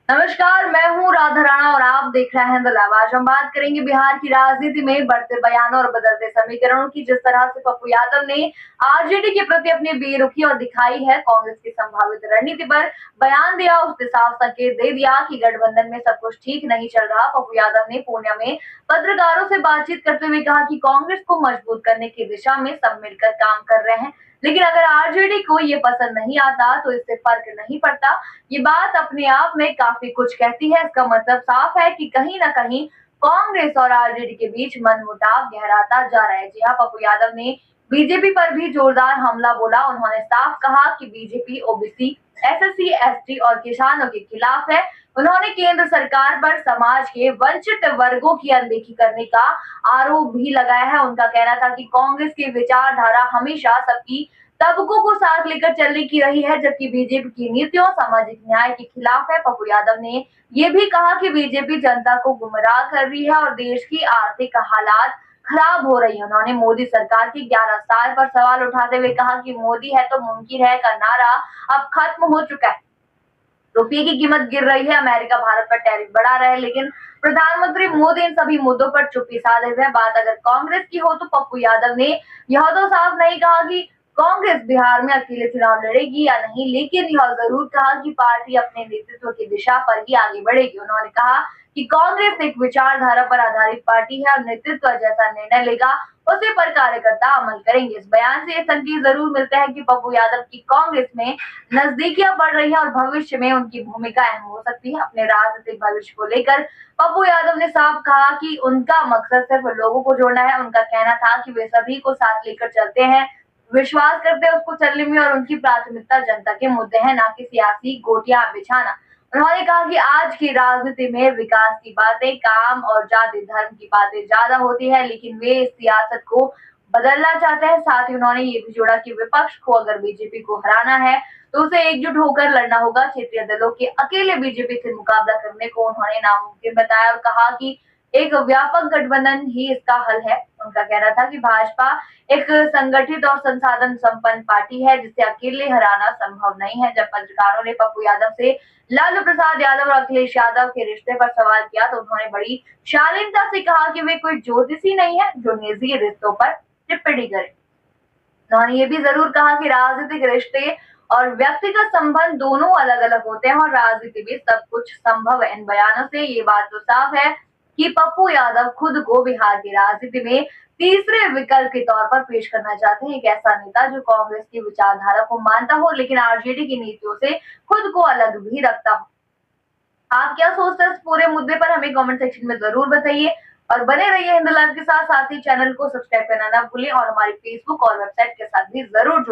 नमस्कार, मैं हूँ राधा राणा और आप देख रहे हैं द लाइव। आज हम बात करेंगे बिहार की राजनीति में बढ़ते बयानों और बदलते समीकरणों की। जिस तरह से पप्पू यादव ने आरजेडी के प्रति अपनी बेरुखी और दिखाई है, कांग्रेस की संभावित रणनीति पर बयान दिया, उसने साफ संकेत दे दिया कि गठबंधन में सब कुछ ठीक नहीं चल रहा। पप्पू यादव ने पूर्णिया में पत्रकारों से बातचीत करते हुए कहा कि कांग्रेस को मजबूत करने की दिशा में सब मिलकर काम कर रहे हैं, लेकिन अगर आरजेडी को ये पसंद नहीं आता तो इससे फर्क नहीं पड़ता। ये बात अपने आप में काफी कुछ कहती है। इसका मतलब साफ है कि कहीं ना कहीं कांग्रेस और आरजेडी के बीच मनमुटाव गहराता जा रहा है। जी हाँ, पप्पू यादव ने बीजेपी पर भी जोरदार हमला बोला। उन्होंने साफ कहा कि बीजेपी ओबीसी, एसएससी, एसटी और किसानों के खिलाफ है। उन्होंने केंद्र सरकार पर समाज के वंचित वर्गों की अनदेखी करने का आरोप भी लगाया है। उनका कहना था कि कांग्रेस की विचारधारा हमेशा सबकी तबकों को साथ लेकर चलने की रही है, जबकि बीजेपी की नीतियों सामाजिक न्याय के खिलाफ है। पप्पू यादव ने ये भी कहा कि बीजेपी जनता को गुमराह कर रही है और देश की आर्थिक हालात खराब हो रही है। उन्होंने मोदी सरकार की 11 साल पर सवाल उठाते हुए कहा कि मोदी है तो मुमकिन है का नारा अब खत्म हो चुका है। रुपये की कीमत गिर रही है, अमेरिका भारत पर टैरिफ बढ़ा रहा है, लेकिन प्रधानमंत्री मोदी इन सभी मुद्दों पर चुप्पी साधे हुए हैं। बात अगर कांग्रेस की हो तो पप्पू यादव ने यह तो साफ नहीं कहा कि कांग्रेस बिहार में अकेले चुनाव लड़ेगी या नहीं, लेकिन यह जरूर कहा कि पार्टी अपने नेतृत्व की दिशा पर ही आगे बढ़ेगी। उन्होंने कहा कि कांग्रेस एक विचारधारा पर आधारित पार्टी है और नेतृत्व जैसा निर्णय लेगा उसी पर कार्यकर्ता अमल करेंगे। इस बयान से ये संकेत जरूर मिलता है कि पप्पू यादव की कांग्रेस में नजदीकियां बढ़ रही है और भविष्य में उनकी भूमिका अहम हो सकती है। अपने राजनीतिक भविष्य को लेकर पप्पू यादव ने साफ कहा कि उनका मकसद सिर्फ लोगों को जोड़ना है। उनका कहना था कि वे सभी को साथ लेकर चलते हैं, विश्वास करते हैं उसको चलने में और उनकी प्राथमिकता जनता के मुद्दे हैं, ना कि सियासी गोटियां बिछाना। उन्होंने कहा कि आज की राजनीति में विकास की बातें, काम और जाति धर्म की बातें ज्यादा होती है, लेकिन वे इस सियासत को बदलना चाहते हैं। साथ ही उन्होंने ये भी जोड़ा कि विपक्ष को अगर बीजेपी को हराना है तो उसे एकजुट होकर लड़ना होगा। क्षेत्रीय दलों के अकेले बीजेपी से मुकाबला करने को उन्होंने नामुमकिन बताया और कहा कि एक व्यापक गठबंधन ही इसका हल है। उनका कहना था कि भाजपा एक संगठित और संसाधन संपन्न पार्टी है जिसे अकेले हराना संभव नहीं है। जब पत्रकारों ने पप्पू यादव से लालू प्रसाद यादव और अखिलेश यादव के रिश्ते पर सवाल किया तो उन्होंने बड़ी शालीनता से कहा कि वे कोई ज्योतिषी नहीं है जो निजी रिश्तों पर टिप्पणी करे। उन्होंने ये भी जरूर कहा कि राजनीतिक रिश्ते और व्यक्तिगत संबंध दोनों अलग अलग होते हैं और राजनीति में सब कुछ संभव है। इन बयानों से ये बात तो साफ है कि पप्पू यादव खुद को बिहार की राजनीति में तीसरे विकल्प के तौर पर पेश करना चाहते हैं। एक ऐसा नेता जो कांग्रेस की विचारधारा को मानता हो लेकिन आरजेडी की नीतियों से खुद को अलग भी रखता हो। आप क्या सोचते हैं इस पूरे मुद्दे पर, हमें कमेंट सेक्शन में जरूर बताइए और बने रहिए हिंद लाइव के साथ ही चैनल को सब्सक्राइब करना ना भूलें और हमारी फेसबुक और वेबसाइट के साथ भी जरूर जुड़े।